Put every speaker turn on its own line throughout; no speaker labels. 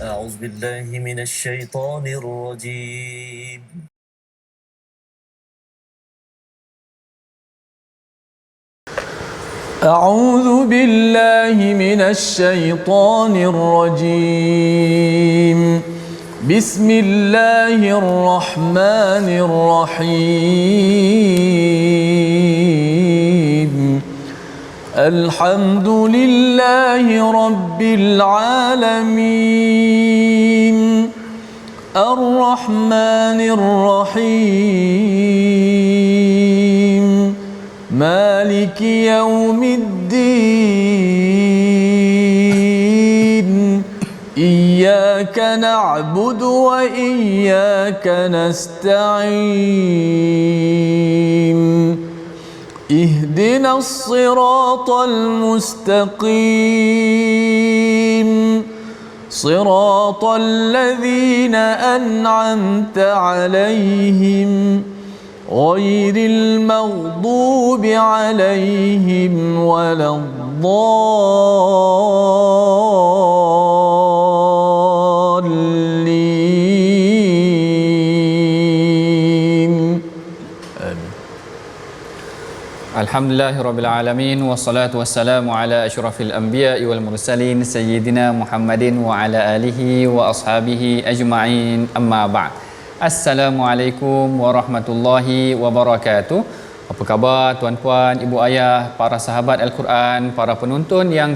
أعوذ بالله من الشيطان الرجيم
أعوذ بالله من الشيطان الرجيم بسم الله الرحمن الرحيم الحمد لله رب العالمين الرحمن الرحيم مالك يوم الدين إياك نعبد وإياك نستعين اهدنا الصراط المستقيم صراط الذين أنعمت عليهم غير المغضوب عليهم ولا الضالين.
Alhamdulillahirabbil alamin wassalatu wassalamu ala asyrafil anbiya'i wal mursalin sayyidina Muhammadin wa ala alihi wa ashabihi ajma'in. Amma ba'd. Assalamualaikum warahmatullahi wabarakatuh. Apa khabar tuan-puan, ibu ayah, para sahabat Al-Quran, para penonton yang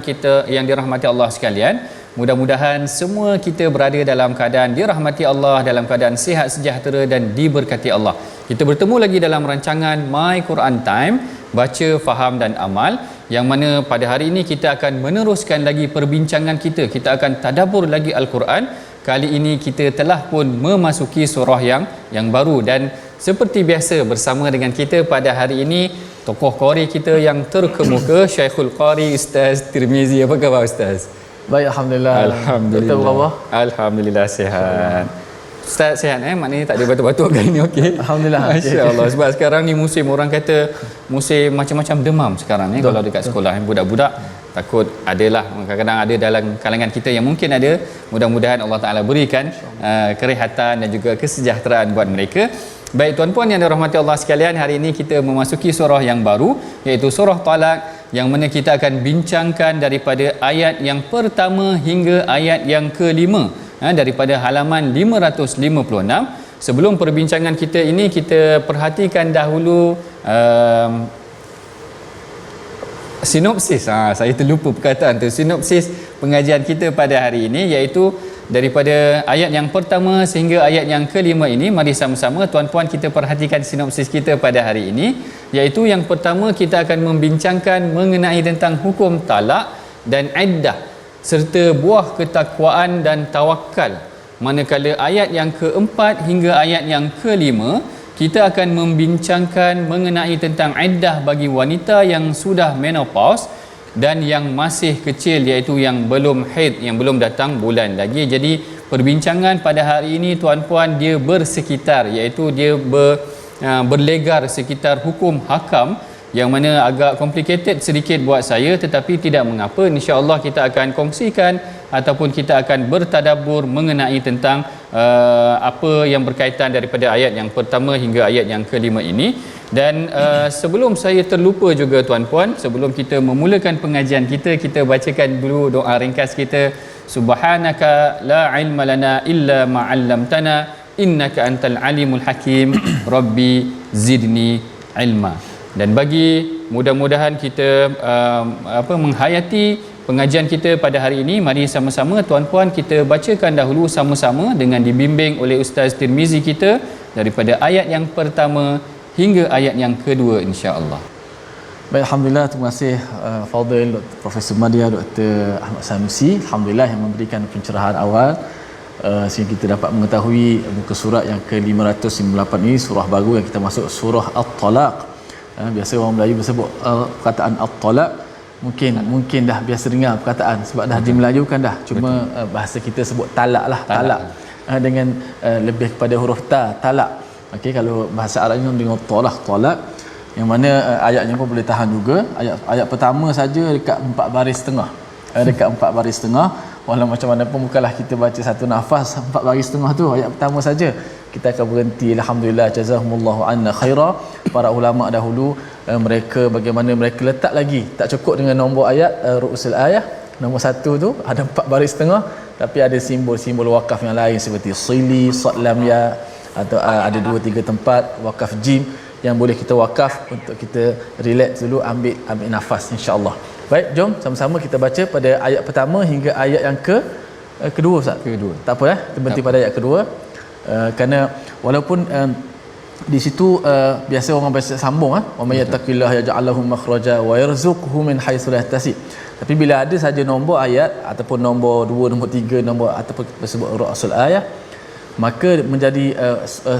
dirahmati Allah sekalian. Mudah-mudahan semua kita berada dalam keadaan dirahmati Allah, dalam keadaan sihat sejahtera dan diberkati Allah. Kita bertemu lagi dalam rancangan My Quran Time, baca, faham dan amal, yang mana pada hari ini kita akan meneruskan lagi perbincangan kita. Kita akan tadabbur lagi Al-Quran. Kali ini kita telah pun memasuki surah yang baru, dan seperti biasa bersama dengan kita pada hari ini tokoh qari kita yang terkemuka, Syekhul Qari Ustaz Tirmizi. Apa khabar Ustaz?
Baik, alhamdulillah.
Alhamdulillah. Alhamdulillah sihat. Ustaz sihat maknanya tak ada batuk-batuk kali ni, okey.
Alhamdulillah.
Masya-Allah. Sebab sekarang ni musim, orang kata musim macam-macam demam sekarang ni. Kalau dekat sekolah budak-budak takut adalah, kadang-kadang ada dalam kalangan kita yang mungkin ada. Mudah-mudahan Allah Taala berikan kerehatan dan juga kesejahteraan buat mereka. Baik tuan-puan yang dirahmati Allah sekalian, hari ini kita memasuki surah yang baru, iaitu surah Talaq, yang mana kita akan bincangkan daripada ayat yang pertama hingga ayat yang kelima, daripada halaman 556. Sebelum perbincangan kita ini, kita perhatikan dahulu sinopsis. Saya terlupa perkataan tu. Sinopsis pengajian kita pada hari ini, iaitu daripada ayat yang pertama sehingga ayat yang kelima ini. Mari sama-sama tuan-puan kita perhatikan sinopsis kita pada hari ini, iaitu yang pertama kita akan membincangkan mengenai tentang hukum talak dan iddah serta buah ketakwaan dan tawakal. Manakala ayat yang keempat hingga ayat yang kelima kita akan membincangkan mengenai tentang iddah bagi wanita yang sudah menopause dan yang masih kecil, iaitu yang belum haid, yang belum datang bulan lagi. Jadi perbincangan pada hari ini tuan-puan dia bersekitar, iaitu dia berlegar sekitar hukum hakam, yang mana agak complicated sedikit buat saya, tetapi tidak mengapa. InsyaAllah kita akan kongsikan ataupun kita akan bertadabbur mengenai tentang apa yang berkaitan daripada ayat yang pertama hingga ayat yang kelima ini. Dan sebelum saya terlupa juga tuan-puan, sebelum kita memulakan pengajian kita, kita bacakan dulu doa ringkas kita. Subhanaka la ilma lana illa ma 'allamtana innaka antal alimul hakim rabbi zidni ilma. Dan bagi mudah-mudahan kita menghayati pengajian kita pada hari ini, mari sama-sama tuan-puan kita bacakan dahulu sama-sama dengan dibimbing oleh Ustaz Tirmizi kita daripada ayat yang pertama hingga ayat yang kedua, insya-Allah.
Baik, alhamdulillah, terima kasih Fadil Dr. Profesor Madya, Dr. Ahmad Sanusi, alhamdulillah, yang memberikan pencerahan awal sehingga kita dapat mengetahui muka surat yang ke-598 ini, surah baru yang kita masuk, surah At-Talaq. Biasa orang Melayu bersebut perkataan At-Talaq, mungkin dah biasa dengar perkataan sebab dah dimelajukan dah. Cuma bahasa kita sebut talak lah, talak dengan lebih kepada huruf ta, talak. Okey, kalau bahasa Arabnya dengan talak, yang mana ayatnya pun boleh tahan juga. Ayat pertama saja dekat 4 baris setengah. Dekat 4 baris setengah, walau macam mana pun bukanlah kita baca satu nafas 4 baris setengah tu ayat pertama saja. Kita akan berhenti. Alhamdulillah, jazahumullahu anna khaira. Para ulama dahulu mereka bagaimana mereka letak lagi, tak cukup dengan nombor ayat ru'usul ayat nombor 1 tu ada 4 baris setengah, tapi ada simbol-simbol wakaf yang lain seperti sili, sad lam ya, atau ada 2-3 tempat wakaf jim yang boleh kita wakaf untuk kita relax dulu, ambil nafas, insya-Allah. Baik, jom sama-sama kita baca pada ayat pertama hingga ayat yang kedua, Ustaz.
Kedua.
Tak apa, kita berhenti pada ayat kedua. Kerana walaupun di situ biasa orang biasa sambung wa may yattaqillaha yaj'al lahu makhraja wa yarzuqhu min haitsu la yahtasib. Tapi bila ada saja nombor ayat ataupun nombor 2, nombor 3, nombor ataupun tersebut ru'usul ayat, maka menjadi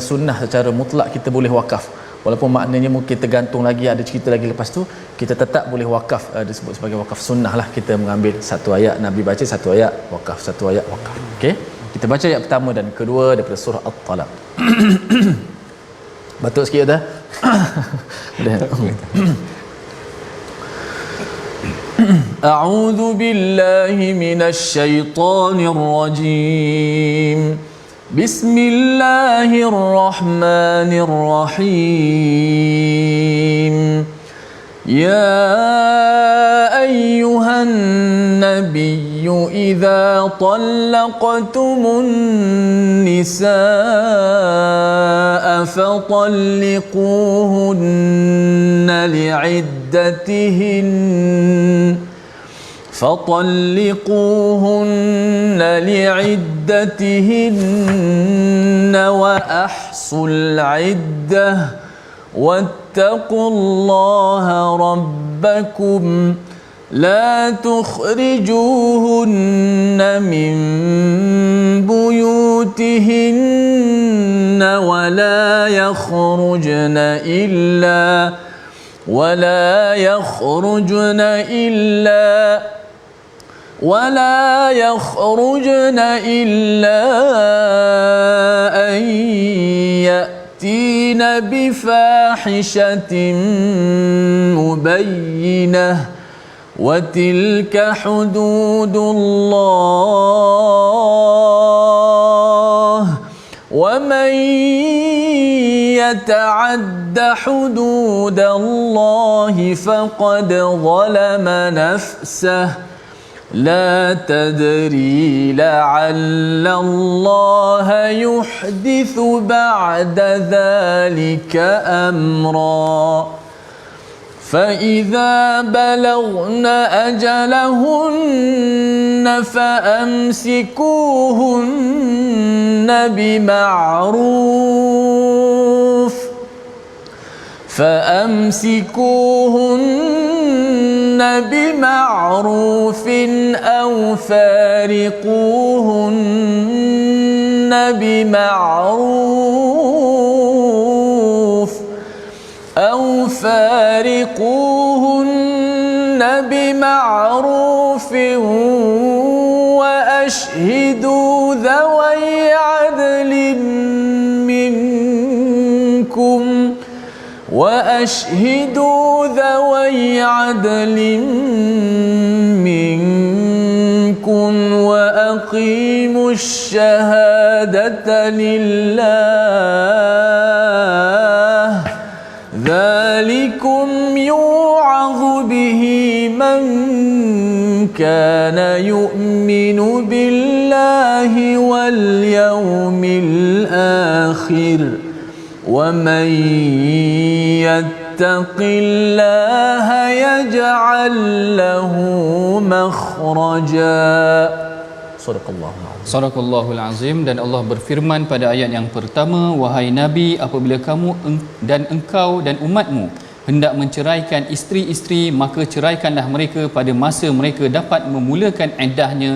sunnah secara mutlak kita boleh wakaf. Walaupun maknanya mungkin tergantung lagi, ada cerita lagi lepas tu, kita tetap boleh wakaf, disebut sebagai wakaf sunnah lah. Kita mengambil satu ayat Nabi baca, satu ayat wakaf, satu ayat wakaf. Okey, kita baca ayat pertama dan kedua daripada surah At-Talaq. Batuk sikit dah. A'udzu billahi minasy syaithanir rajim. Bismillahirrahmanirrahim. Ya ayyuhan nabiyyu idza talaqtumun nisaa fatalliquhunna li'iddatihin وأحصوا العدة واتقوا الله ربكم لا تخرجوهن من بيوتهن ولا يخرجن إلا أن يأتين بفاحشة مبينة وتلك حدود الله ومن يتعد حدود الله فقد ظلم نفسه لا تدري لعل الله يحدث بعد ذلك أمرا فإذا بلغن أجلهن فأمسكوهن بمعروف أو فارقوهن بمعروف وأشهدوا ذوي عدل منكم وأقيموا الشهادة لله ذلكم يوعظ به من كان يؤمن بالله واليوم الآخر ومن يتق الله يجعل له مخرجا.
Sadaqallahul azim. Dan Allah berfirman pada ayat yang pertama, wahai Nabi, apabila kamu dan engkau dan umatmu hendak menceraikan isteri-isteri, maka ceraikanlah mereka pada masa mereka dapat memulakan iddahnya,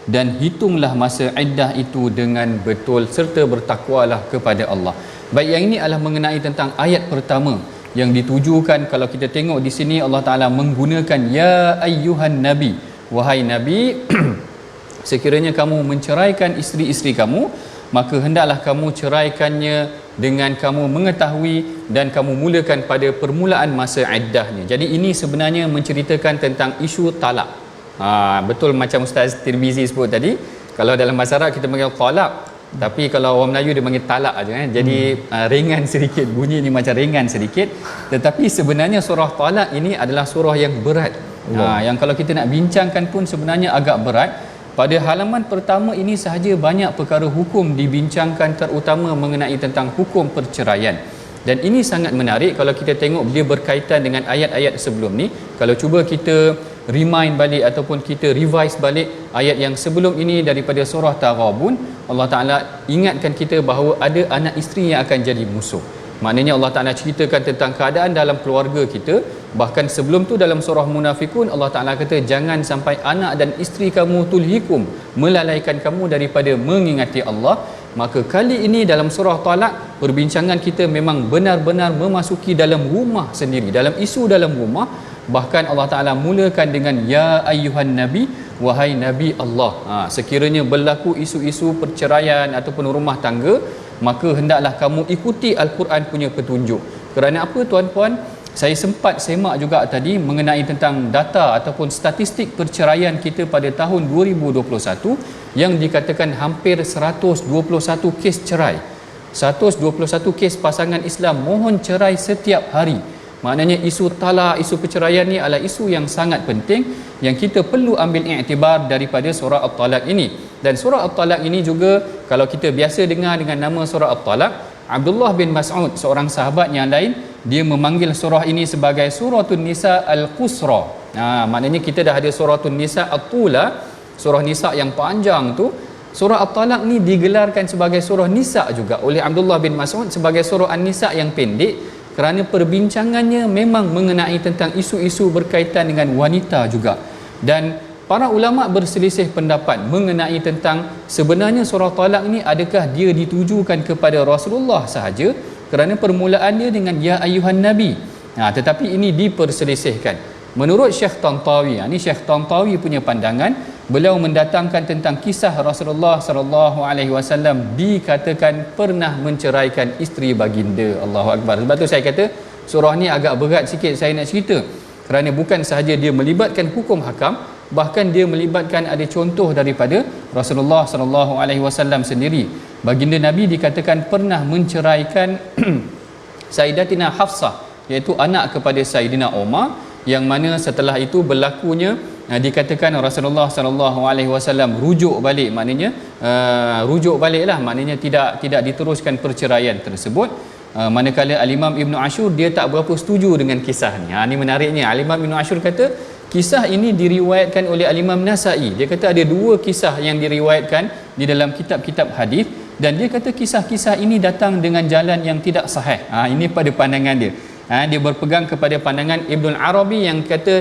dan hitunglah masa iddah itu dengan betul serta bertakwalah kepada Allah. Baik, yang ini adalah mengenai tentang ayat pertama yang ditujukan. Kalau kita tengok di sini Allah Taala menggunakan ya ayyuhan nabi, wahai nabi, sekiranya kamu menceraikan isteri-isteri kamu, maka hendaklah kamu ceraikannya dengan kamu mengetahui dan kamu mulakan pada permulaan masa iddahnya. Jadi ini sebenarnya menceritakan tentang isu talak. Betul macam Ustaz Tirmizi sebut tadi, kalau dalam bahasa Arab kita panggil talaq, tapi kalau orang Melayu dia panggil talak aja kan. Jadi ringan sedikit, bunyi ni macam ringan sedikit, tetapi sebenarnya surah talak ini adalah surah yang berat. Yang kalau kita nak bincangkan pun sebenarnya agak berat. Pada halaman pertama ini sahaja banyak perkara hukum dibincangkan, terutama mengenai tentang hukum perceraian. Dan ini sangat menarik kalau kita tengok dia berkaitan dengan ayat-ayat sebelum ni. Kalau cuba kita remind balik ataupun kita revise balik ayat yang sebelum ini daripada surah Taghabun, Allah Ta'ala ingatkan kita bahawa ada anak isteri yang akan jadi musuh. Maknanya Allah Ta'ala ceritakan tentang keadaan dalam keluarga kita. Bahkan sebelum tu dalam surah Munafikun, Allah Ta'ala kata jangan sampai anak dan isteri kamu tulhikum, melalaikan kamu daripada mengingati Allah. Maka kali ini dalam surah Talak, perbincangan kita memang benar-benar memasuki dalam rumah sendiri, dalam isu dalam rumah. Bahkan Allah Ta'ala mulakan dengan ya ayyuhan nabi, wahai nabi Allah. Sekiranya berlaku isu-isu perceraian ataupun rumah tangga, maka hendaklah kamu ikuti Al-Quran punya petunjuk. Kerana apa tuan-puan, saya sempat semak juga tadi mengenai tentang data ataupun statistik perceraian kita pada tahun 2021 yang dikatakan hampir 121 kes cerai. 121 kes pasangan Islam mohon cerai setiap hari. Maknanya isu talak, isu perceraian ni adalah isu yang sangat penting yang kita perlu ambil iktibar daripada surah At-Talaq ini. Dan surah At-Talaq ini juga kalau kita biasa dengar dengan nama surah At-Talaq, Abdullah bin Mas'ud, seorang sahabat yang lain, dia memanggil surah ini sebagai Suratun Nisa Al-Qusra. Maknanya kita dah ada Suratun Nisa At-Tula, surah Nisa yang panjang tu. Surah At-Talaq ni digelarkan sebagai surah Nisa juga oleh Abdullah bin Mas'ud sebagai surah An-Nisa yang pendek, kerana perbincangannya memang mengenai tentang isu-isu berkaitan dengan wanita juga. Dan para ulama berselisih pendapat mengenai tentang sebenarnya surah Talaq ni adakah dia ditujukan kepada Rasulullah sahaja, kerana permulaan dia dengan ya ayyuhan nabi. Tetapi ini diperselisihkan. Menurut Syekh Tantawi, ini Syekh Tantawi punya pandangan, beliau mendatangkan tentang kisah Rasulullah sallallahu alaihi wasallam dikatakan pernah menceraikan isteri baginda. Allahu akbar. Sebab tu saya kata surah ni agak berat sikit saya nak cerita, kerana bukan sahaja dia melibatkan hukum hakam, bahkan dia melibatkan ada contoh daripada Rasulullah sallallahu alaihi wasallam sendiri. Baginda Nabi dikatakan pernah menceraikan Sayyidatina Hafsah, iaitu anak kepada Sayyidina Umar, yang mana setelah itu berlakunya dikatakan Rasulullah sallallahu alaihi wasallam rujuk balik, maknanya rujuk baliklah, maknanya tidak diteruskan perceraian tersebut. Manakala Al-Imam Ibn Ashur dia tak berapa setuju dengan kisah ni. Ni menariknya, Al-Imam Ibn Ashur kata kisah ini diriwayatkan oleh Al-Imam Nasa'i. Dia kata ada dua kisah yang diriwayatkan di dalam kitab-kitab hadis, dan dia kata kisah-kisah ini datang dengan jalan yang tidak sahih. Ini pada pandangan dia. Dia berpegang kepada pandangan Ibnul Arabi yang kata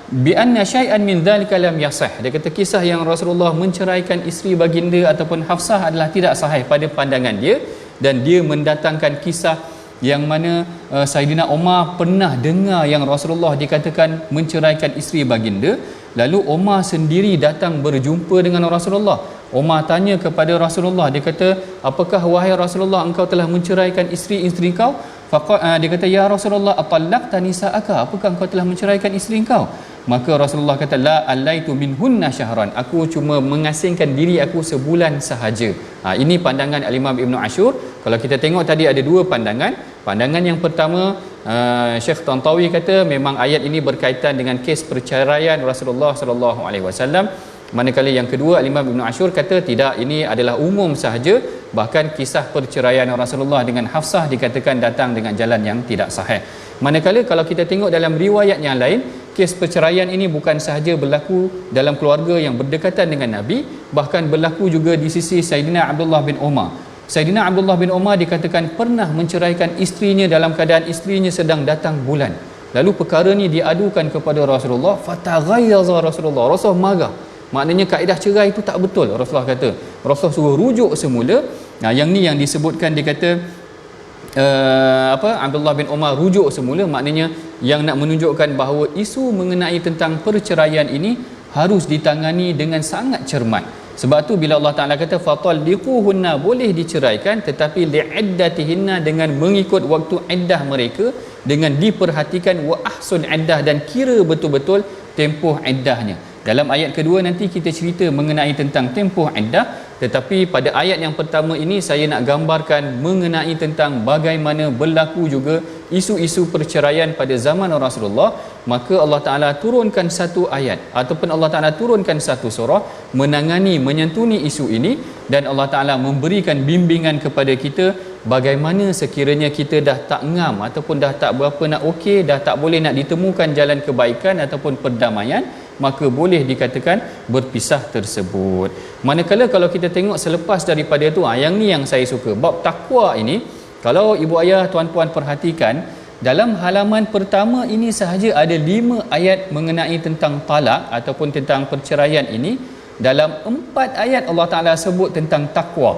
bi anna syai'an min dzalika lam yasih. Dia kata kisah yang Rasulullah menceraikan isteri baginda ataupun Hafsah adalah tidak sahih pada pandangan dia, dan dia mendatangkan kisah yang mana Sayyidina Umar pernah dengar yang Rasulullah dikatakan menceraikan isteri baginda. Lalu Umar sendiri datang berjumpa dengan Rasulullah. Umar tanya kepada Rasulullah, dia kata, apakah wahai Rasulullah engkau telah menceraikan isteri-isteri kau? Dia kata, ya Rasulullah, atallaqta nisa'aka, apakah engkau telah menceraikan isteri engkau? Maka Rasulullah kata, la allaitu minhunna syahran, aku cuma mengasingkan diri aku sebulan sahaja. Ini pandangan Al-Imam Ibn Ashur. Kalau kita tengok tadi ada dua pandangan. Pandangan yang pertama, Syekh Tantawi kata memang ayat ini berkaitan dengan kes perceraian Rasulullah sallallahu alaihi wasallam. Manakala yang kedua, Al-Imam Ibn Ashur kata tidak, ini adalah umum sahaja. Bahkan kisah perceraian Rasulullah dengan Hafsah dikatakan datang dengan jalan yang tidak sahih. Manakala kalau kita tengok dalam riwayat yang lain, kes perceraian ini bukan sahaja berlaku dalam keluarga yang berdekatan dengan Nabi, bahkan berlaku juga di sisi Sayyidina Abdullah bin Umar. Sayyidina Abdullah bin Umar dikatakan pernah menceraikan isterinya dalam keadaan isterinya sedang datang bulan. Lalu perkara ni diadukan kepada Rasulullah, fataghayyaza Rasulullah, Rasul marah. Maknanya kaedah cerai itu tak betul, Rasulullah kata. Rasulullah suruh rujuk semula. Yang ni yang disebutkan, dia kata Abdullah bin Umar rujuk semula, maknanya yang nak menunjukkan bahawa isu mengenai tentang perceraian ini harus ditangani dengan sangat cermat. Sebab tu bila Allah Ta'ala kata fatalliquhunna, boleh diceraikan, tetapi li'iddatihinna, dengan mengikut waktu iddah mereka, dengan diperhatikan wa ahsun iddah, dan kira betul-betul tempoh iddahnya. Dalam ayat kedua nanti kita cerita mengenai tentang tempoh iddah, tetapi pada ayat yang pertama ini saya nak gambarkan mengenai tentang bagaimana berlaku juga isu-isu perceraian pada zaman Rasulullah. Maka Allah Ta'ala turunkan satu ayat ataupun Allah Ta'ala turunkan satu surah menangani, menyantuni isu ini, dan Allah Ta'ala memberikan bimbingan kepada kita bagaimana sekiranya kita dah tak ngam ataupun dah tak berapa nak okey, dah tak boleh nak ditemukan jalan kebaikan ataupun perdamaian, maka boleh dikatakan berpisah tersebut. Manakala kalau kita tengok selepas daripada itu, yang ni yang saya suka, bab takwa ini, kalau ibu ayah tuan-puan perhatikan, dalam halaman pertama ini sahaja ada 5 ayat mengenai tentang talak ataupun tentang perceraian ini. Dalam 4 ayat Allah Ta'ala sebut tentang takwa.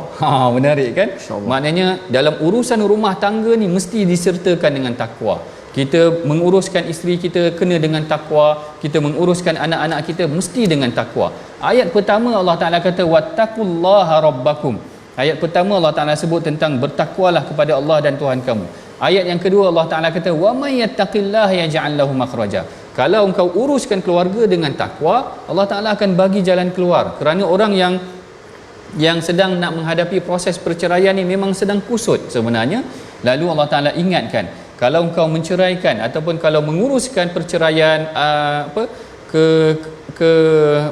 Menarik kan? Maknanya dalam urusan rumah tangga ni mesti disertakan dengan takwa. Kita menguruskan isteri kita kena dengan takwa, kita menguruskan anak-anak kita mesti dengan takwa. Ayat pertama Allah Ta'ala kata wattaqullaha rabbakum. Ayat pertama Allah Ta'ala sebut tentang bertakwalah kepada Allah dan Tuhan kamu. Ayat yang kedua Allah Ta'ala kata wa may yattaqillaha yaj'al lahu makhraja. Kalau engkau uruskan keluarga dengan takwa, Allah Ta'ala akan bagi jalan keluar. Kerana orang yang sedang nak menghadapi proses perceraian ni memang sedang kusut sebenarnya. Lalu Allah Ta'ala ingatkan, kalau engkau menceraikan ataupun kalau menguruskan perceraian ke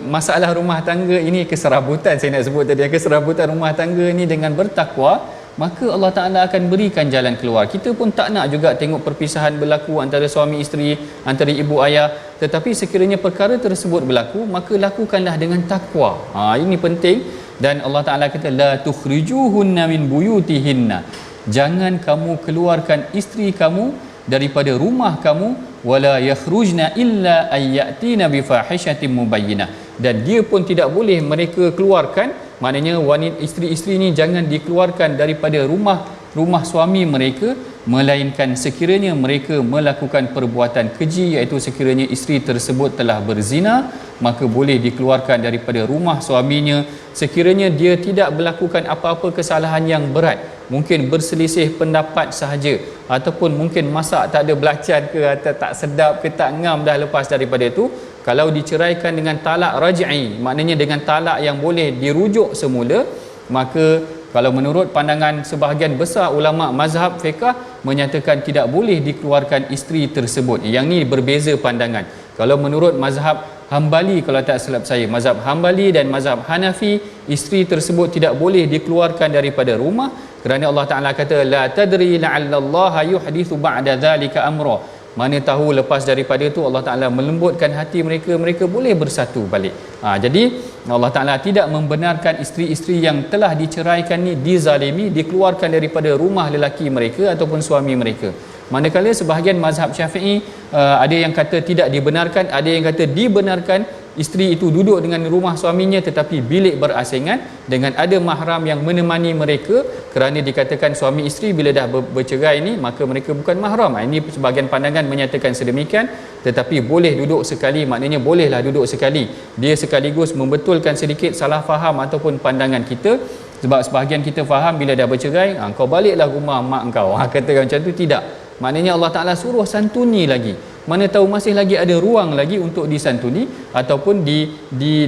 masalah rumah tangga ini, keserabutan saya nak sebut tadi, keserabutan rumah tangga ini dengan bertakwa, maka Allah Ta'ala akan berikan jalan keluar. Kita pun tak nak juga tengok perpisahan berlaku antara suami isteri, antara ibu ayah. Tetapi sekiranya perkara tersebut berlaku, maka lakukanlah dengan takwa. Ini penting. Dan Allah Ta'ala kata la tukhrijuhunna min buyutihinna. Jangan kamu keluarkan isteri kamu daripada rumah kamu, wala yakhrujna illa ayyatina bifahishatin mubayyinah. Dan dia pun tidak boleh mereka keluarkan, maknanya wanita isteri-isteri ni jangan dikeluarkan daripada rumah suami mereka, melainkan sekiranya mereka melakukan perbuatan keji, iaitu sekiranya isteri tersebut telah berzina, maka boleh dikeluarkan daripada rumah suaminya. Sekiranya dia tidak melakukan apa-apa kesalahan yang berat, mungkin berselisih pendapat sahaja, ataupun mungkin masak tak ada belacan ke, atau tak sedap ke, tak ngam dah lepas daripada itu, kalau diceraikan dengan talak raj'i, maknanya dengan talak yang boleh dirujuk semula, maka kalau menurut pandangan sebahagian besar ulama mazhab fiqh menyatakan tidak boleh dikeluarkan isteri tersebut. Yang ni berbeza pandangan. Kalau menurut mazhab Hambali, kalau tak silap saya, mazhab Hambali dan mazhab Hanafi, isteri tersebut tidak boleh dikeluarkan daripada rumah, kerana Allah Ta'ala kata la tadri la'allallaha yuhdithu ba'da dhalika amra. Mana tahu lepas daripada itu Allah Ta'ala melembutkan hati mereka, mereka boleh bersatu balik. Jadi Allah Ta'ala tidak membenarkan isteri-isteri yang telah diceraikan ni dizalimi, dikeluarkan daripada rumah lelaki mereka ataupun suami mereka. Manakala sebahagian mazhab Syafi'i ada yang kata tidak dibenarkan, ada yang kata dibenarkan isteri itu duduk dengan rumah suaminya tetapi bilik berasingan dengan ada mahram yang menemani mereka, kerana dikatakan suami isteri bila dah bercerai ni maka mereka bukan mahram. Ini sebahagian pandangan menyatakan sedemikian, tetapi boleh duduk sekali, maknanya bolehlah duduk sekali. Dia sekaligus membetulkan sedikit salah faham ataupun pandangan kita. Sebab sebahagian kita faham bila dah bercerai, kau baliklah rumah mak kau. Kata macam tu, tidak. Maknanya Allah Ta'ala suruh santuni lagi. Mana tahu masih lagi ada ruang lagi untuk disantuni ataupun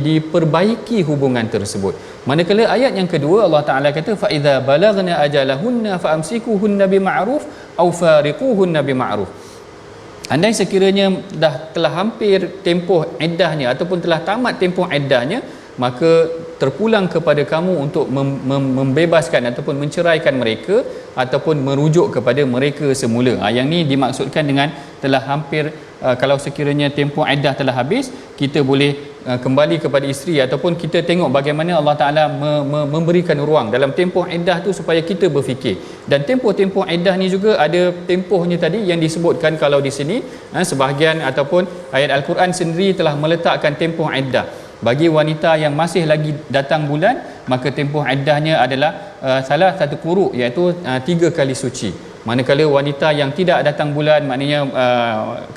diperbaiki hubungan tersebut. Manakala ayat yang kedua Allah Ta'ala kata fa idza balagna ajalahunna faamsikuhunna bima'ruf aw fariquhunna bima'ruf. Andai sekiranya dah telah hampir tempoh iddahnya ataupun telah tamat tempoh iddahnya, maka terpulang kepada kamu untuk membebaskan ataupun menceraikan mereka ataupun merujuk kepada mereka semula. Yang ni dimaksudkan dengan telah hampir, kalau sekiranya tempoh iddah telah habis, kita boleh kembali kepada isteri, ataupun kita tengok bagaimana Allah Ta'ala memberikan ruang dalam tempoh iddah tu supaya kita berfikir. Dan tempoh-tempoh iddah ni juga ada tempohnya tadi yang disebutkan. Kalau di sini sebahagian ataupun ayat Al-Quran sendiri telah meletakkan tempoh iddah. Bagi wanita yang masih lagi datang bulan, maka tempoh iddahnya adalah salah satu quru', iaitu 3 kali suci. Manakala wanita yang tidak datang bulan, maknanya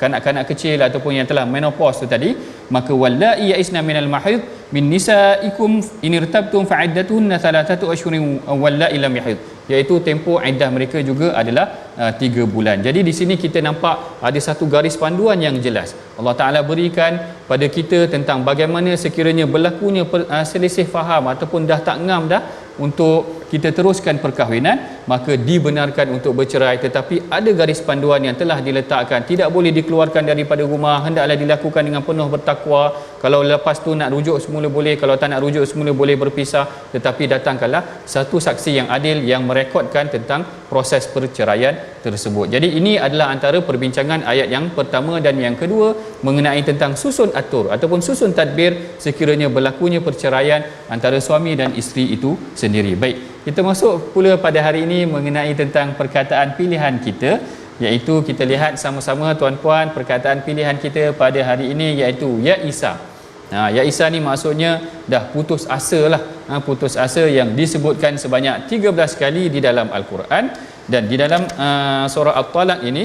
kanak-kanak kecil ataupun yang telah menopause tu tadi, maka wallahi ya'isna minal mahid min nisaikum in irtabtum fa'iddatuhunna 3 ashhurin wallahi lam yahid. iaitu tempoh iddah mereka juga adalah 3 bulan. Jadi di sini kita nampak ada satu garis panduan yang jelas. Allah Taala berikan pada kita tentang bagaimana sekiranya berlakunya selisih faham ataupun dah tak ngam dah untuk kita teruskan perkahwinan, maka dibenarkan untuk bercerai, tetapi ada garis panduan yang telah diletakkan. Tidak boleh dikeluarkan daripada rumah, hendaklah dilakukan dengan penuh bertakwa. Kalau lepas tu nak rujuk semula boleh, kalau tak nak rujuk semula boleh berpisah, tetapi datangkanlah satu saksi yang adil yang merekodkan tentang proses perceraian tersebut. Jadi ini adalah antara perbincangan ayat yang pertama dan yang kedua mengenai tentang susun atur ataupun susun tadbir sekiranya berlakunya perceraian antara suami dan isteri itu sendiri. Baik, kita masuk pula pada hari ini mengenai tentang perkataan pilihan kita, iaitu kita lihat sama-sama tuan-puan perkataan pilihan kita pada hari ini iaitu ya Isa. Ya Isa ni maksudnya dah putus asa lah. Putus asa yang disebutkan sebanyak 13 kali di dalam Al-Quran, dan di dalam surah At-Talaq ini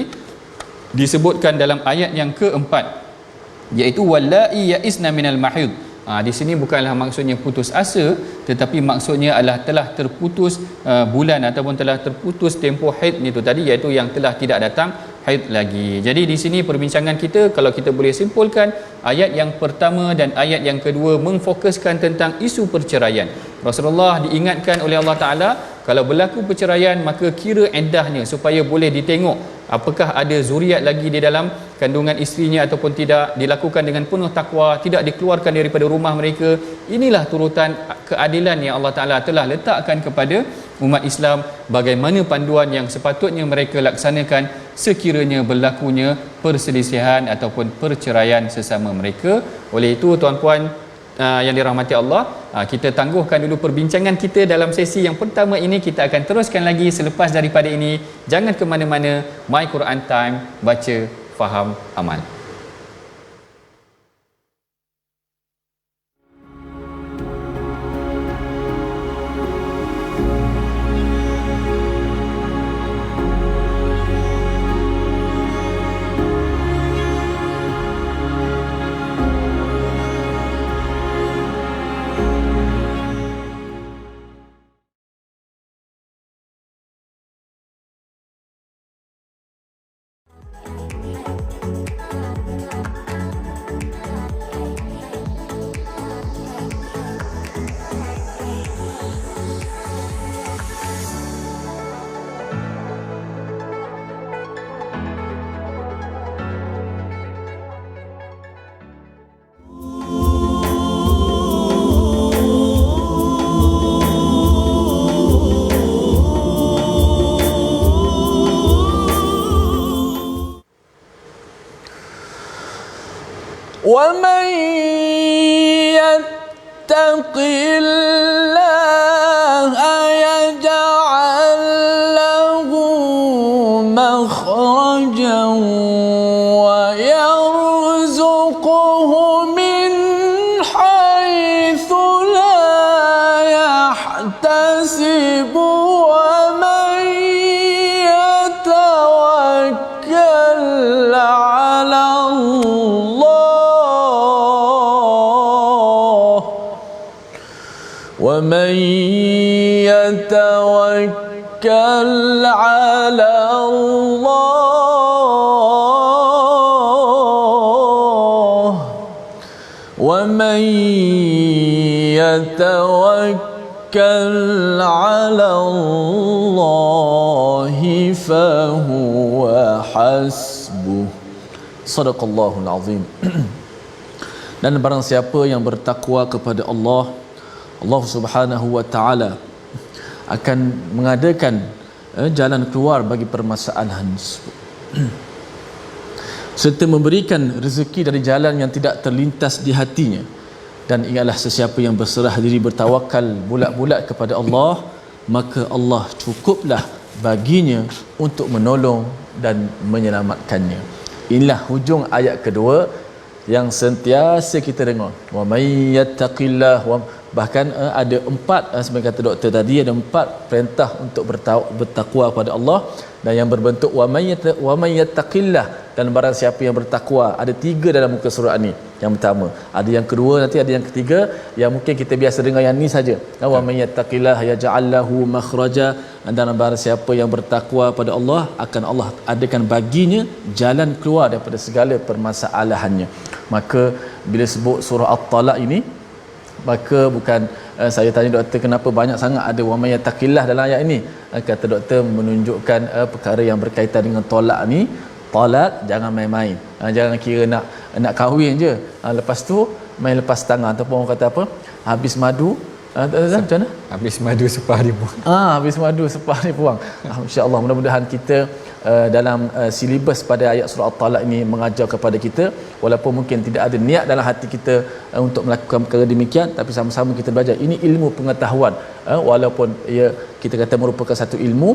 disebutkan dalam ayat yang keempat, iaitu wallai ya'isna minal mahid. Di sini bukanlah maksudnya putus asa, tetapi maksudnya adalah telah terputus bulan ataupun telah terputus tempoh haid itu tadi, iaitu yang telah tidak datang haid lagi. Jadi di sini perbincangan kita, kalau kita boleh simpulkan, ayat yang pertama dan ayat yang kedua memfokuskan tentang isu perceraian. Rasulullah diingatkan oleh Allah Ta'ala, kalau berlaku perceraian maka kira iddahnya supaya boleh ditengok apakah ada zuriat lagi di dalam kandungan isterinya ataupun tidak, dilakukan dengan penuh takwa, tidak dikeluarkan daripada rumah mereka. Inilah turutan keadilan yang Allah Ta'ala telah letakkan kepada umat Islam, bagaimana panduan yang sepatutnya mereka laksanakan sekiranya berlakunya perselisihan ataupun perceraian sesama mereka. Oleh itu tuan-puan yang dirahmati Allah, kita tangguhkan dulu perbincangan kita dalam sesi yang pertama ini. Kita akan teruskan lagi selepas daripada ini. Jangan ke mana-mana. My Quran Time, baca, faham, amal.
ومن يتق الله يجعل له مخرجا ويرزقه من حيث لا يحتسب ومن يتوكل على ومن يتوكل على الله ومن يتوكل على الله فهو حسبه. Sadaqallahul azim. Dan barang siapa yang bertakwa kepada Allah, Allah Subhanahu wa taala akan mengadakan jalan keluar bagi permasalahan tersebut. Serta memberikan rezeki dari jalan yang tidak terlintas di hatinya. Dan ingatlah, sesiapa yang berserah diri, bertawakal bulat-bulat kepada Allah, maka Allah cukuplah baginya untuk menolong dan menyelamatkannya. Inilah hujung ayat kedua yang sentiasa kita dengar. Wa may yattaqillah, bahkan ada 4, seperti kata doktor tadi, ada 4 perintah untuk bertakwa kepada Allah, dan yang berbentuk wa may yattaqillah, dan barang siapa yang bertakwa. Ada 3 dalam muka surat ni. Yang pertama, ada yang kedua, nanti ada yang ketiga yang mungkin kita biasa dengar yang ni saja. Wa may yattaqillah yaj'al lahu makhraja, dan barang siapa yang bertakwa pada Allah, akan Allah adakan baginya jalan keluar daripada segala permasalahannya. Maka bila sebut surah At-Talaq ini, maka bukan saya tanya doktor kenapa banyak sangat ada wa may yattaqillah dalam ayat ini. Kata doktor menunjukkan perkara yang berkaitan dengan tolak ni, talak jangan main-main. Jangan kira nak kahwin je, lepas tu main lepas tangan, ataupun orang kata apa, habis madu macam mana?
Habis madu sepahari buang.
Habis madu sepahari buang. Insya-Allah mudah-mudahan kita dalam silibus pada ayat surah At-Talaq ini mengajar kepada kita, walaupun mungkin tidak ada niat dalam hati kita untuk melakukan perkara demikian, tapi sama-sama kita belajar. Ini ilmu pengetahuan, walaupun kita kata merupakan satu ilmu,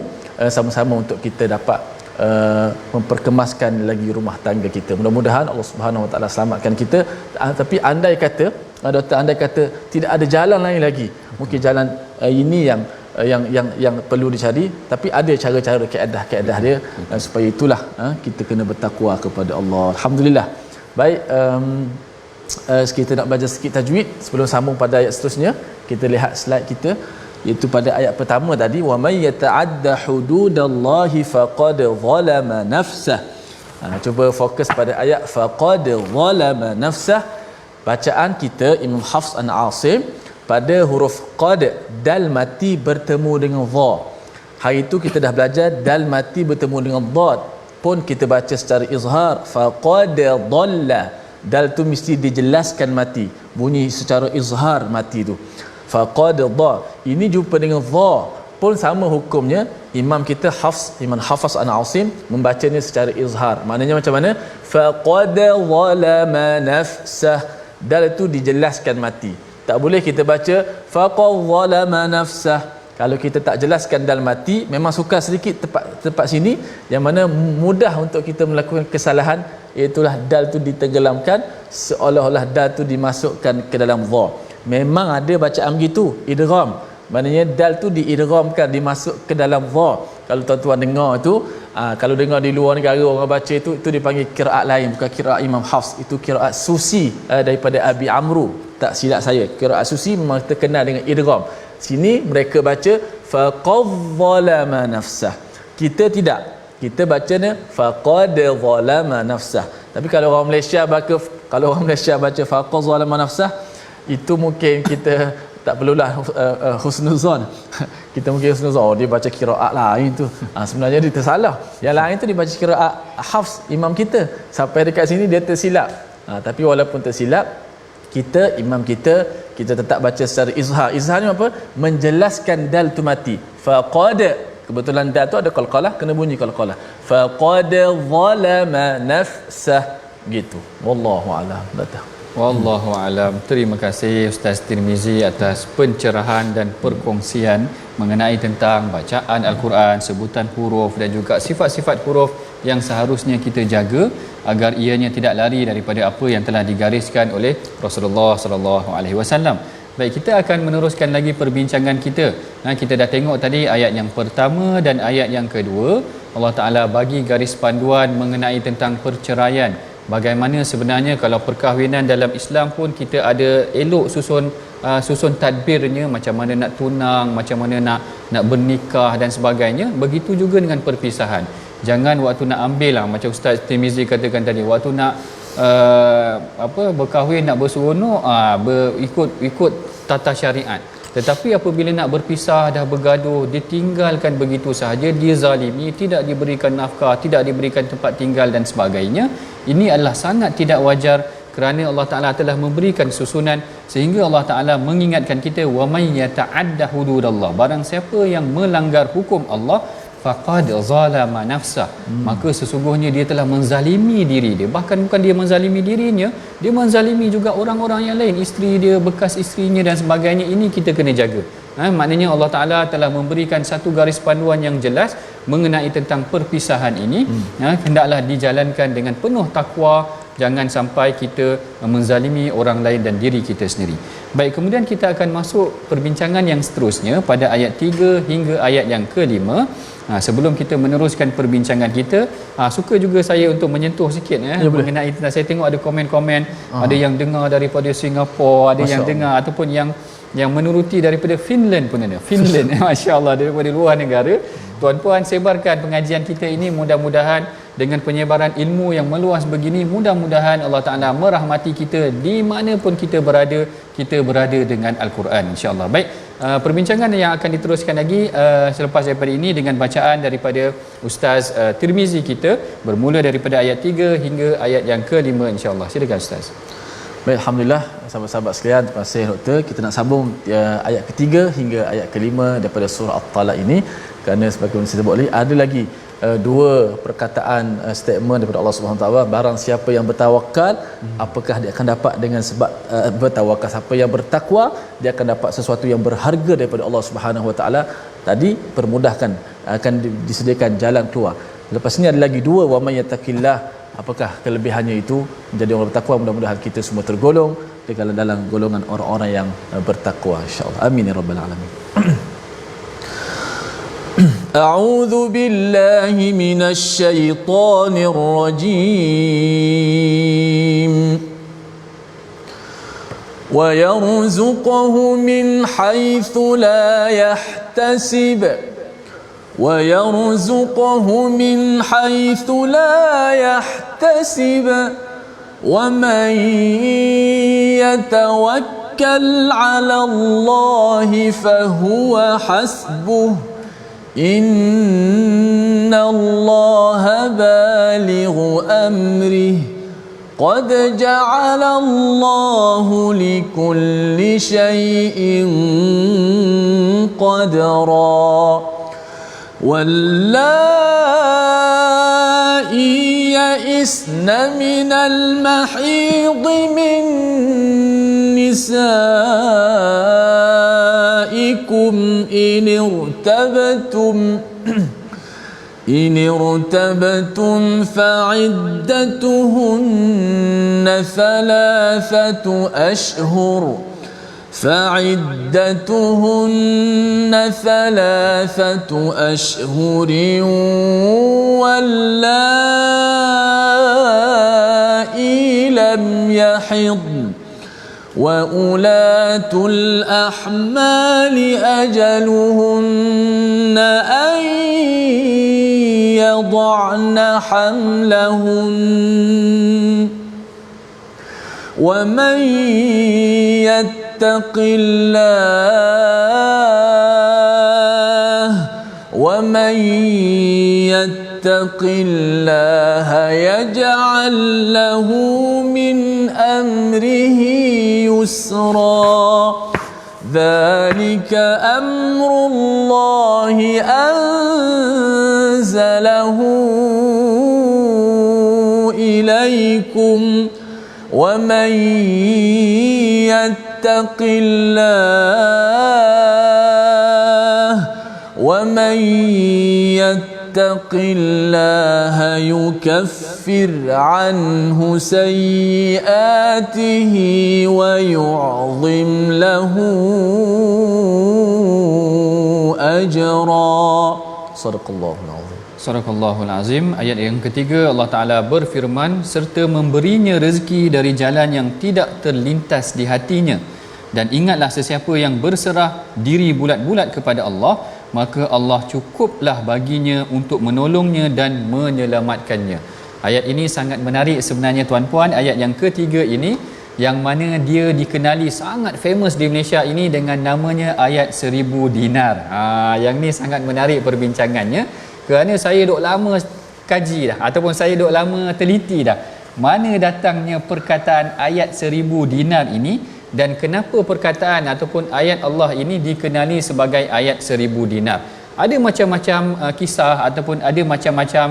sama-sama untuk kita dapat memperkemaskan lagi rumah tangga kita. Mudah-mudahan Allah Subhanahu Wa Taala selamatkan kita. Tapi andai kata doktor, andai kata tidak ada jalan lain lagi, mungkin jalan ini yang perlu dicari, tapi ada cara-cara, kaedah dia, supaya itulah kita kena bertakwa kepada Allah. Alhamdulillah. Baik, kita nak belajar sikit tajwid sebelum sambung pada ayat seterusnya. Kita lihat slide kita, iaitu pada ayat pertama tadi, wa may yata'adda hududallahi faqad zalama nafsah. Cuba fokus pada ayat faqad zalama nafsah. Bacaan kita Imam Hafs an Asim pada huruf qad, dal mati bertemu dengan dha. Hari itu kita dah belajar dal mati bertemu dengan dad pun kita baca secara izhar, faqad dhalla. Dal tu mesti dijelaskan mati, bunyi secara izhar mati tu. Faqad dha, ini jumpa dengan dha pun sama hukumnya. Imam kita Imam Hafs an Asim membacanya secara izhar. Maknanya macam mana? Faqad zalama nafsah, dal itu dijelaskan mati. Tak boleh kita baca faqad zalama nafsah. Kalau kita tak jelaskan dal mati, memang sukar sedikit tepat sini yang mana mudah untuk kita melakukan kesalahan, iaitulah dal tu ditenggelamkan seolah-olah dal tu dimasukkan ke dalam dha. Memang ada bacaan begitu, idgham. Maknanya dal tu diidghamkan, dimasuk ke dalam dha. Kalau tuan-tuan dengar tu, kalau dengar di luar negara orang baca itu dipanggil qiraat lain, bukan qiraat Imam Hafs. Itu qiraat Susi daripada Abi Amru. Tak silap saya, qiraat Susi memang terkenal dengan idgham. Sini mereka baca faqad zalama nafsah. Kita tidak. Kita bacanya faqad zalama nafsah. Tapi kalau orang Malaysia baca faqad zalama nafsah, itu mungkin kita tak perlulah husnuzon. Kita mungkin husnuzon, dia baca qiraat lain tu. Sebenarnya dia tersalah. Yang lain tu dibaca qiraat Hafs imam kita. Sampai dekat sini dia tersilap. Tapi walaupun tersilap, imam kita tetap baca secara izhar. Izhar ni apa? Menjelaskan dal tu mati. Faqad, kebetulan dal tu ada qalqalah, kena bunyi qalqalah. Faqad zalama nafsah, gitu. Wallahu a'lam.
Wallahu alam. Terima kasih Ustaz Tirmizi atas pencerahan dan perkongsian mengenai tentang bacaan Al-Quran, sebutan huruf dan juga sifat-sifat huruf yang seharusnya kita jaga agar ianya tidak lari daripada apa yang telah digariskan oleh Rasulullah sallallahu alaihi wasallam. Baik, kita akan meneruskan lagi perbincangan kita. Kita dah tengok tadi ayat yang pertama dan ayat yang kedua. Allah Taala bagi garis panduan mengenai tentang perceraian. Bagaimana sebenarnya kalau perkahwinan dalam Islam pun kita ada elok susun tadbirnya, macam mana nak tunang, macam mana nak bernikah dan sebagainya. Begitu juga dengan perpisahan. Jangan waktu nak ambil lah, macam Ustaz Tirmizi katakan tadi, waktu nak berkahwin, nak berseronok, ikut tata syariat. Tetapi apabila nak berpisah, dah bergaduh, ditinggalkan begitu sahaja, dia zalimi, tidak diberikan nafkah, tidak diberikan tempat tinggal dan sebagainya. Ini adalah sangat tidak wajar, kerana Allah Ta'ala telah memberikan susunan sehingga Allah Ta'ala mengingatkan kita, wa may yata'adda hududallah, barang siapa yang melanggar hukum Allah, faqad zalama nafsah, maka sesungguhnya dia telah menzalimi diri dia. Bahkan bukan dia menzalimi dirinya, dia menzalimi juga orang-orang yang lain, isteri dia, bekas isterinya dan sebagainya. Ini kita kena jaga. Maknanya Allah Ta'ala telah memberikan satu garis panduan yang jelas mengenai tentang perpisahan ini. Hendaklah dijalankan dengan penuh takwa, jangan sampai kita menzalimi orang lain dan diri kita sendiri. Baik, kemudian kita akan masuk perbincangan yang seterusnya pada ayat 3 hingga ayat yang ke-5. Sebelum kita meneruskan perbincangan kita, suka juga saya untuk menyentuh sikit mengenai tentang, saya tengok ada komen-komen, ada yang dengar daripada Singapura, ada yang dengar ataupun yang menuruti daripada Finland pun ada. Finland masya-Allah, daripada luar negara. Tuan-puan, sebarkan pengajian kita ini, mudah-mudahan dengan penyebaran ilmu yang meluas begini, mudah-mudahan Allah Taala merahmati kita di mana pun kita berada dengan Al-Quran, insya-Allah. Baik, perbincangan yang akan diteruskan lagi selepas daripada ini dengan bacaan daripada Ustaz Tirmizi kita, bermula daripada ayat 3 hingga ayat yang ke-5, insya-Allah. Silakan Ustaz.
Baik, alhamdulillah sahabat-sahabat sekalian, terima kasih doktor. Kita nak sambung ayat ketiga hingga ayat kelima daripada surah At-Talaq ini, kerana sebagaimana saya sebut tadi, ada lagi dua perkataan statement daripada Allah Subhanahu Wa Taala, barang siapa yang bertawakal apakah dia akan dapat dengan sebab bertawakal, siapa yang bertakwa dia akan dapat sesuatu yang berharga daripada Allah Subhanahu Wa Taala. Tadi permudahkan, akan disediakan jalan keluar. Lepas ini ada lagi dua, wa may yattaqillah, apakah kelebihannya itu menjadi orang bertakwa. Mudah-mudahan kita semua tergolong dalam golongan orang-orang yang bertakwa, insyaallah. Amin ya rabbal alamin. أعوذ بالله من الشيطان الرجيم ويرزقه من حيث لا يحتسب ومن يتوكل على الله فهو حسبه إن الله بالغ أمره قد جعل الله لكل شيء قدرا واللائي يئسن من المحيض من نسائكم إن ارتبتم فعدتهن ثلاثة أشهر واللائي لم يحضن وأولاة الأحمال أجلهن أن يضعن حملهن ومن يتق الله يجعل له من أمره يسرا ذلك أمر الله أنزله إليكم ومن يتق الله يكفر عنه سيئاته ويعظم له أجرا صدق الله العظيم.
Sadaqallahul Azim. Ayat yang ketiga, Allah Ta'ala berfirman, serta memberinya rezeki dari jalan yang tidak terlintas di hatinya. Dan ingatlah sesiapa yang berserah diri bulat-bulat kepada Allah, maka Allah cukuplah baginya untuk menolongnya dan menyelamatkannya. Ayat ini sangat menarik sebenarnya tuan-puan. Ayat yang ketiga ini, yang mana dia dikenali sangat famous di Malaysia ini dengan namanya ayat 1000 dinar. Yang ni sangat menarik perbincangannya, kerana saya duk lama kaji dah, ataupun saya duk lama teliti dah, mana datangnya perkataan ayat 1000 dinar ini, dan kenapa perkataan ataupun ayat Allah ini dikenali sebagai ayat 1000 dinar. Ada macam-macam kisah ataupun ada macam-macam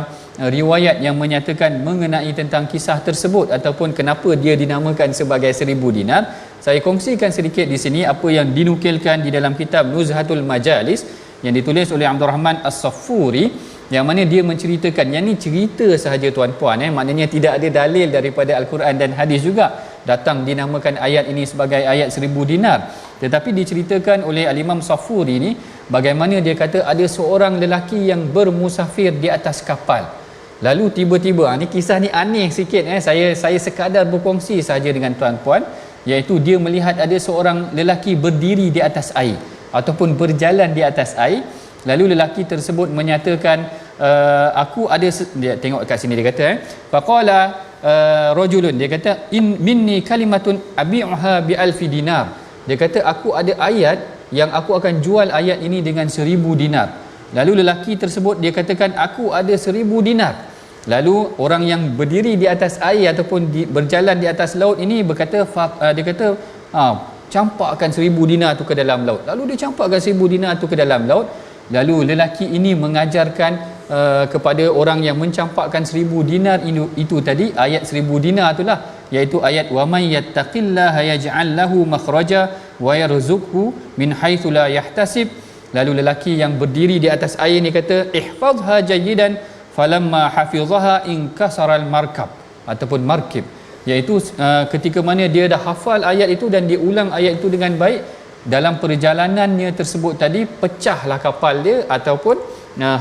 riwayat yang menyatakan mengenai tentang kisah tersebut ataupun kenapa dia dinamakan sebagai 1000 dinar. Saya kongsikan sedikit di sini apa yang dinukilkan di dalam kitab Nuzhatul Majalis yang ditulis oleh Abdul Rahman As-Saffuri, yang mana dia menceritakan, yang ni cerita sahaja tuan-puan, maknanya tidak ada dalil daripada Al-Quran dan hadis juga, datang dinamakan ayat ini sebagai ayat 1000 dinar. Tetapi diceritakan oleh Al-Imam Safuri ni, bagaimana dia kata ada seorang lelaki yang bermusafir di atas kapal. Lalu tiba-tiba, ni kisah ni aneh sikit, saya sekadar berkongsi saja dengan tuan-puan, iaitu dia melihat ada seorang lelaki berdiri di atas air ataupun berjalan di atas air. Lalu lelaki tersebut menyatakan, aku ada dia tengok kat sini, dia kata faqala rajulun, dia kata in minni kalimatun abi'uha bi alfi dinar. Dia kata aku ada ayat yang aku akan jual ayat ini dengan 1000 dinar. Lalu lelaki tersebut dia katakan aku ada 1000 dinar. Lalu orang yang berdiri di atas air ataupun berjalan di atas laut ini berkata, dia kata campakkan 1000 dinar tu ke dalam laut. Lalu dia campakkan 1000 dinar tu ke dalam laut. Lalu lelaki ini mengajarkan kepada orang yang mencampakkan 1000 dinar itu tadi, ayat 1000 dinar itulah, iaitu ayat wa may yattaqillaha yaj'al lahu makhraja wa yarzuqhu min haitsu la yahtasib. Lalu lelaki yang berdiri di atas air ni kata ihfazha jayyidan falamma hafizaha inkasaral markab ataupun markib, iaitu ketika mana dia dah hafal ayat itu dan dia ulang ayat itu dengan baik, dalam perjalanannya tersebut tadi pecahlah kapal dia ataupun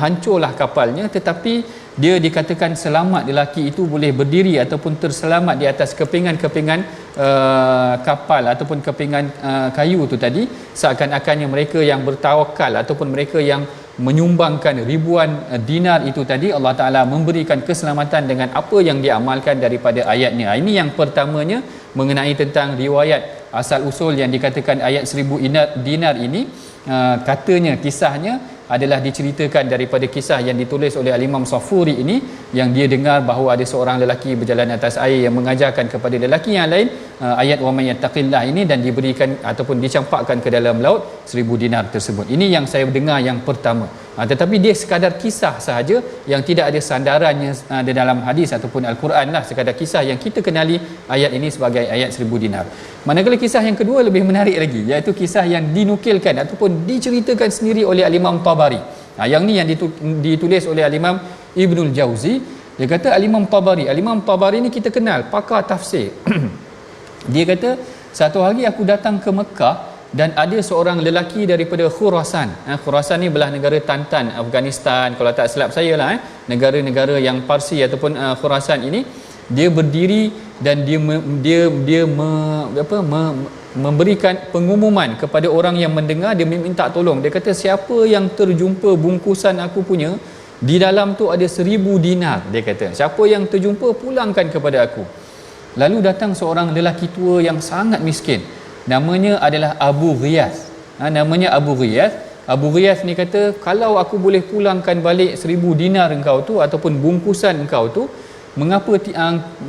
hancurlah kapalnya, tetapi dia dikatakan selamat, lelaki itu boleh berdiri ataupun terselamat di atas kepingan-kepingan kapal ataupun kepingan kayu itu tadi, seakan-akannya mereka yang bertawakal ataupun mereka yang menyumbangkan ribuan dinar itu tadi, Allah Ta'ala memberikan keselamatan dengan apa yang diamalkan daripada ayatnya. Ini yang pertamanya mengenai tentang riwayat asal usul yang dikatakan ayat 1000 dinar ini. Katanya, kisahnya adalah diceritakan daripada kisah yang ditulis oleh Al-Imam Safuri ini, yang dia dengar bahawa ada seorang lelaki berjalan atas air yang mengajarkan kepada lelaki yang lain ayat wa may yattaqillah ini, dan diberikan ataupun dicampakkan ke dalam laut 1000 dinar tersebut. Ini yang saya dengar yang pertama. Tetapi dia sekadar kisah sahaja yang tidak ada sandarannya di dalam hadis ataupun Al-Quran lah, sekadar kisah yang kita kenali ayat ini sebagai ayat 1000 dinar. Manakala kisah yang kedua lebih menarik lagi, iaitu kisah yang dinukilkan ataupun diceritakan sendiri oleh Al-Imam Tabari. Yang ni yang ditulis oleh Al-Imam Ibnul Jauzi. Dia kata Al-Imam Tabari ni kita kenal, pakar tafsir. Dia kata satu hari aku datang ke Mekah dan ada seorang lelaki daripada Khurasan. Khurasan ni belah negara Tantan, Afghanistan, kalau tak silap saya lah, negara-negara yang Parsi ataupun Khurasan ini. Dia berdiri dan dia memberikan pengumuman kepada orang yang mendengar. Dia minta tolong. Dia kata siapa yang terjumpa bungkusan aku punya, di dalam tu ada 1000 dinar. Dia kata siapa yang terjumpa pulangkan kepada aku. Lalu datang seorang lelaki tua yang sangat miskin, namanya adalah Abu Ghiyas. Abu Ghiyas ni kata kalau aku boleh pulangkan balik 1000 dinar engkau tu ataupun bungkusan engkau tu, mengapa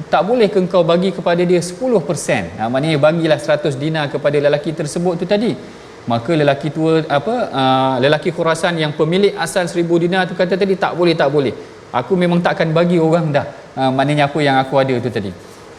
tak boleh ke engkau bagi kepada dia 10%? Maknanya bagilah 100 dinar kepada lelaki tersebut tu tadi. Maka lelaki tua lelaki Khurasan yang pemilik asal 1000 dinar tu kata tadi tak boleh. Aku memang takkan bagi orang dah. Maknanya apa yang aku ada tu tadi.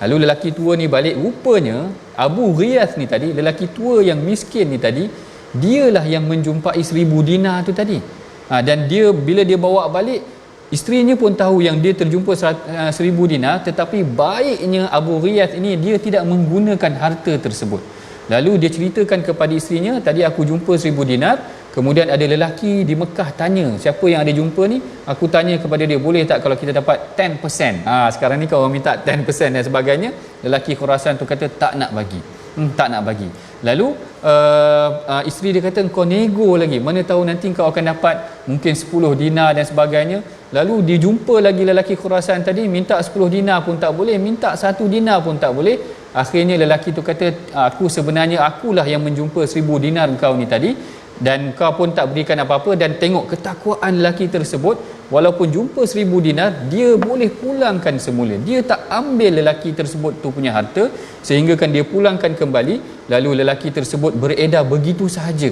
Lalu lelaki tua ni balik, rupanya Abu Ghiyas ni tadi, lelaki tua yang miskin ni tadi, dialah yang menjumpai 1000 dinar tu tadi. Dan dia bila dia bawa balik, isterinya pun tahu yang dia terjumpa 1000 dinar, tetapi baiknya Abu Ghiyas ini dia tidak menggunakan harta tersebut. Lalu dia ceritakan kepada isterinya, tadi aku jumpa 1000 dinar, kemudian ada lelaki di Mekah tanya, siapa yang ada jumpa ni? Aku tanya kepada dia, boleh tak kalau kita dapat 10%? Sekarang ni kalau orang minta 10% dan sebagainya, lelaki Khurasan tu kata tak nak bagi. Lalu isteri dia kata kau nego lagi, mana tahu nanti kau akan dapat mungkin 10 dinar dan sebagainya. Lalu dia jumpa lagi lelaki Khurasan tadi, minta 10 dinar pun tak boleh, minta 1 dinar pun tak boleh. Akhirnya lelaki tu kata, aku sebenarnya akulah yang menjumpa 1000 dinar kau ni tadi, dan kau pun tak berikan apa-apa. Dan tengok ketakwaan lelaki tersebut, walaupun jumpa 1000 dinar, dia boleh pulangkan semula. Dia tak ambil lelaki tersebut tu punya harta, sehingga kan dia pulangkan kembali. Lalu lelaki tersebut beredar begitu sahaja,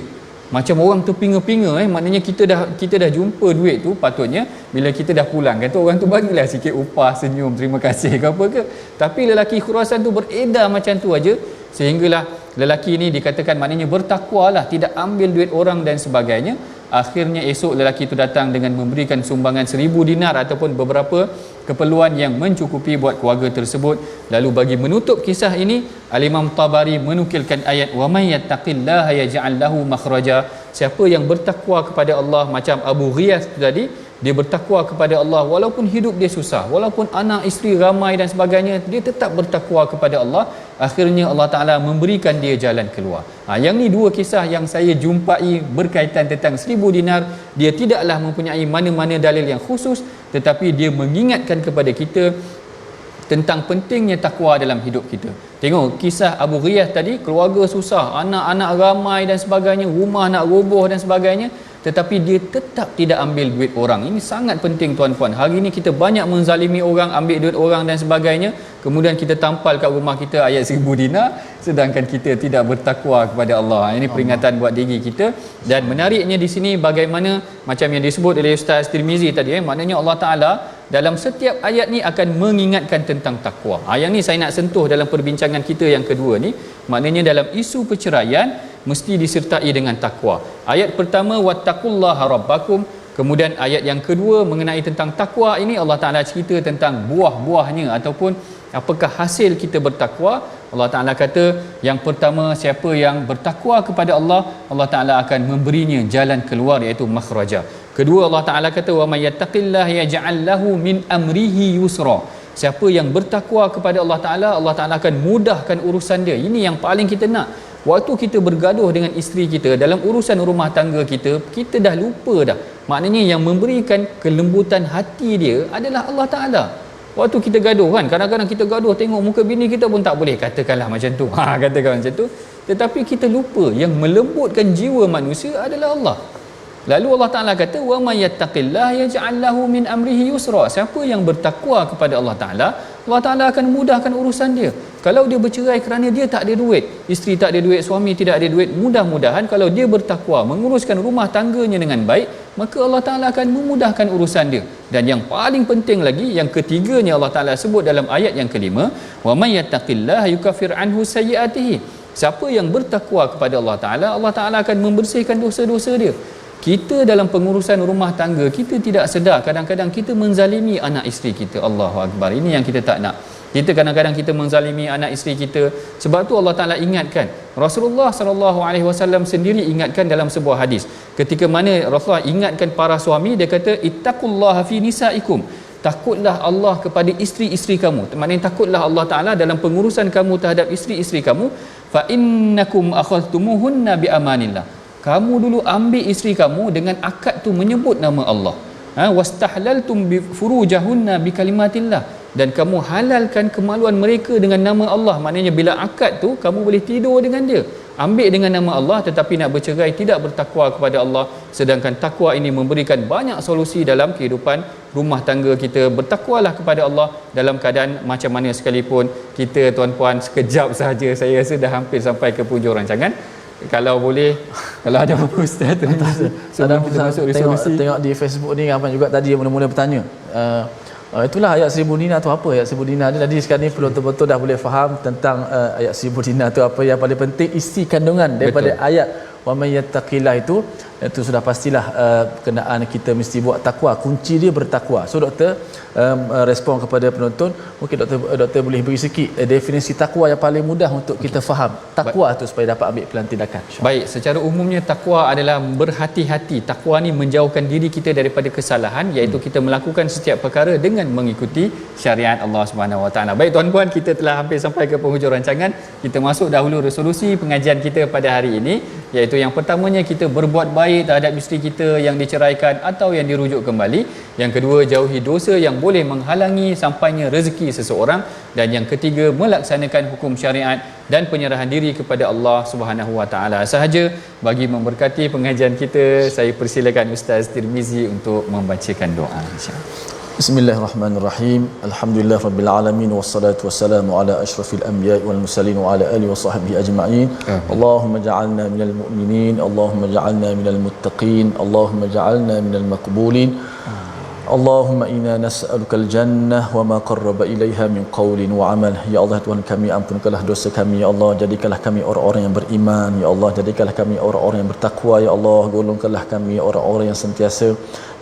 macam orang terpinga-pinga. Maknanya kita dah jumpa duit tu, patutnya bila kita dah pulang kan tu, orang tu bagilah sikit upah, senyum, terima kasih ke apa ke. Tapi lelaki Khurasan tu beredar macam tu aja, sehinggalah lelaki ni dikatakan maknanya bertakwalah, tidak ambil duit orang dan sebagainya. Akhirnya esok lelaki itu datang dengan memberikan sumbangan 1000 dinar ataupun beberapa keperluan yang mencukupi buat keluarga tersebut. Lalu bagi menutup kisah ini, Al-Imam Tabari menukilkan ayat wa may yattaqillaha yaj'al lahu makhraja. Siapa yang bertakwa kepada Allah, macam Abu Ghiyas tadi, dia bertakwa kepada Allah walaupun hidup dia susah, walaupun anak isteri ramai dan sebagainya, dia tetap bertakwa kepada Allah. Akhirnya Allah Ta'ala memberikan dia jalan keluar. Yang ni dua kisah yang saya jumpai berkaitan tentang 1000 dinar. Dia tidaklah mempunyai mana-mana dalil yang khusus, tetapi dia mengingatkan kepada kita tentang pentingnya takwa dalam hidup kita. Tengok kisah Abu Ghiyas tadi, keluarga susah, anak-anak ramai dan sebagainya, rumah nak roboh dan sebagainya, tetapi dia tetap tidak ambil duit orang. Ini sangat penting tuan-puan. Hari ini kita banyak menzalimi orang, ambil duit orang dan sebagainya, kemudian kita tampal kat rumah kita ayat 1000 dinar, sedangkan kita tidak bertakwa kepada Allah. Ini peringatan buat diri kita. Dan menariknya di sini bagaimana macam yang disebut oleh Ustaz Tirmizi tadi, maknanya Allah Ta'ala dalam setiap ayat ni akan mengingatkan tentang takwa. Yang ni saya nak sentuh dalam perbincangan kita yang kedua ni. Maknanya dalam isu perceraian mesti disertai dengan takwa. Ayat pertama wattaqullaha rabbakum, kemudian ayat yang kedua mengenai tentang takwa ini Allah Taala cerita tentang buah-buahnya ataupun apakah hasil kita bertakwa. Allah Taala kata yang pertama, siapa yang bertakwa kepada Allah, Allah Taala akan memberinya jalan keluar, iaitu makhraja. Kedua, Allah Taala kata wa may yattaqillaha yaj'al lahu min amrihi yusra. Siapa yang bertakwa kepada Allah Taala, Allah Taala akan mudahkan urusan dia. Ini yang paling kita nak. Waktu kita bergaduh dengan isteri kita dalam urusan rumah tangga kita, kita dah lupa dah. Maknanya yang memberikan kelembutan hati dia adalah Allah Taala. Waktu kita gaduh kan, kadang-kadang kita gaduh tengok muka bini kita pun tak boleh, katakanlah macam tu. Katakan macam tu. Tetapi kita lupa yang melembutkan jiwa manusia adalah Allah. Lalu Allah Ta'ala kata wa may yattaqillaha yaj'al lahu min amrihi yusra. Siapa yang bertakwa kepada Allah Ta'ala, Allah Ta'ala akan mudahkan urusan dia. Kalau dia bercerai kerana dia tak ada duit, isteri tak ada duit, suami tidak ada duit, mudah-mudahan kalau dia bertakwa menguruskan rumah tangganya dengan baik, maka Allah Ta'ala akan memudahkan urusan dia. Dan yang paling penting lagi, yang ketiganya Allah Ta'ala sebut dalam ayat yang kelima, wa may yattaqillaha yukaffir anhu sayyi'atihi. Siapa yang bertakwa kepada Allah Ta'ala, Allah Ta'ala akan membersihkan dosa-dosa dia. Kita dalam pengurusan rumah tangga, kita tidak sedar kadang-kadang kita menzalimi anak isteri kita. Allahu Akbar. Ini yang kita tak nak. Kita kadang-kadang kita menzalimi anak isteri kita. Sebab tu Allah Taala ingatkan. Rasulullah sallallahu alaihi wasallam sendiri ingatkan dalam sebuah hadis. Ketika mana Rasulullah ingatkan para suami, dia kata ittaqullaha fi nisaikum. Takutlah Allah kepada isteri-isteri kamu. Maknanya takutlah Allah Taala dalam pengurusan kamu terhadap isteri-isteri kamu. Fa innakum akhadhtumuhunna bi amanillah. Kamu dulu ambil isteri kamu dengan akad tu menyebut nama Allah. Wastahlaltum bi furujahunna bi kalimatillah, dan kamu halalkan kemaluan mereka dengan nama Allah. Maknanya bila akad tu kamu boleh tidur dengan dia, ambil dengan nama Allah, tetapi nak bercerai tidak bertakwa kepada Allah. Sedangkan takwa ini memberikan banyak solusi dalam kehidupan rumah tangga kita. Bertakwalah kepada Allah dalam keadaan macam mana sekalipun. Kita tuan-puan, sekejap sahaja saya rasa dah hampir sampai ke penghujung rancangan. Kalau boleh, kalau ada apa Ustaz sebelum kita masuk resolusi.
Tengok di Facebook ni ramai juga tadi yang mula-mula bertanya. Itulah ayat 1000 dinar tu apa? Ayat 1000 dinar ni tadi sekarang ni perlu betul-betul dah boleh faham tentang ayat 1000 dinar tu apa. Yang paling penting isi kandungan daripada betul. Ayat wa may yattaqillah itu sudah pastilah kenaan kita mesti buat takwa. Kunci dia bertakwa. So doktor respon kepada penonton, mungkin doktor boleh beri sikit definisi takwa yang paling mudah untuk kita faham takwa tu supaya dapat ambil pelan tindakan.
Baik, secara umumnya takwa adalah berhati-hati. Takwa ni menjauhkan diri kita daripada kesalahan, iaitu kita melakukan setiap perkara dengan mengikuti syariat Allah Subhanahu Wa Taala. Baik tuan-puan, kita telah hampir sampai ke penghujung rancangan. Kita masuk dahulu resolusi pengajian kita pada hari ini, iaitu yang pertamanya kita berbuat baik terhadap isteri kita yang diceraikan atau yang dirujuk kembali. Yang kedua, jauhi dosa yang boleh menghalangi sampainya rezeki seseorang. Dan yang ketiga, melaksanakan hukum syariat dan penyerahan diri kepada Allah Subhanahu Wa Taala sahaja. Bagi memberkati pengajian kita, saya persilakan Ustaz Tirmizi untuk membacakan doa, insya-Allah.
Bismillahirrahmanirrahim. Alhamdulillahirabbil alamin wassalatu wassalamu ala asyrafil anbiya'i wal mursalin wa ala alihi washabbihi ajma'in. Allahumma ja'alna minal mu'minin, Allahumma ja'alna minal muttaqin, Allahumma ja'alna minal maqbulin. Allahumma inna nas'alukal jannah wa ma qarraba ilaiha min qawlin wa amal. Ya Allah Tuhan kami, ampunkanlah dosa kami ya Allah, jadikanlah kami orang-orang yang beriman ya Allah, jadikanlah kami orang-orang yang bertakwa ya Allah, golongkanlah kami orang-orang yang sentiasa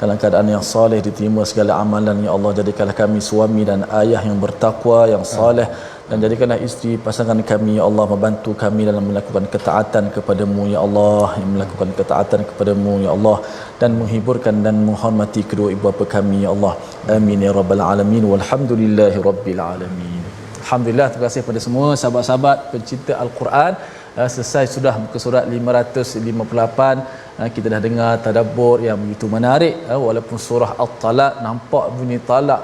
dalam keadaan yang soleh, diterima segala amalan ya Allah, jadikanlah kami suami dan ayah yang bertakwa, yang soleh, dan jadikanlah isteri pasangan kami ya Allah membantu kami dalam melakukan ketaatan kepadamu ya Allah, yang melakukan ketaatan kepadamu ya Allah, dan menghiburkan dan menghormati kedua ibu bapa kami ya Allah. Amin ya rabbal alamin, walhamdulillahi rabbil alamin. Alhamdulillah, terima kasih kepada semua sahabat-sahabat pencinta Al-Quran. Selesai sudah muka surat 558. Kita dah dengar tadabbur yang begitu menarik. Walaupun surah At-Talaq nampak bunyi talak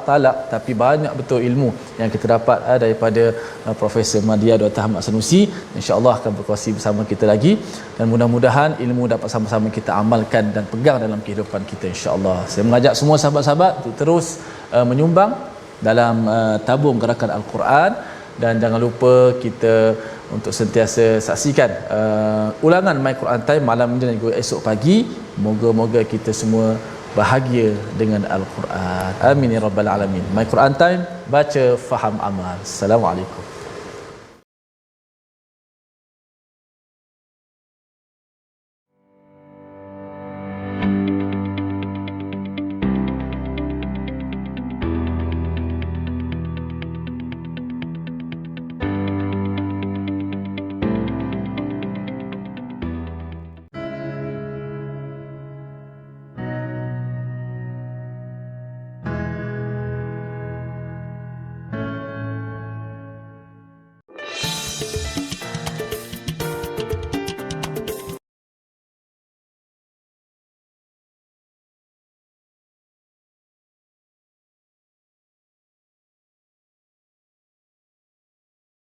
tapi banyak betul ilmu yang kita dapat daripada Profesor Madya Dr. Ahmad Sanusi. InsyaAllah akan berkongsi bersama kita lagi, dan mudah-mudahan ilmu dapat sama-sama kita amalkan dan pegang dalam kehidupan kita insyaAllah. Saya mengajak semua sahabat-sahabat untuk terus menyumbang dalam tabung gerakan Al-Quran, dan jangan lupa kita untuk sentiasa saksikan ulangan My Quran Time malam ini dan juga esok pagi. Moga-moga kita semua bahagia dengan Al-Quran. Amin ya rabbal alamin. My Quran Time, baca, faham, amal. Assalamualaikum.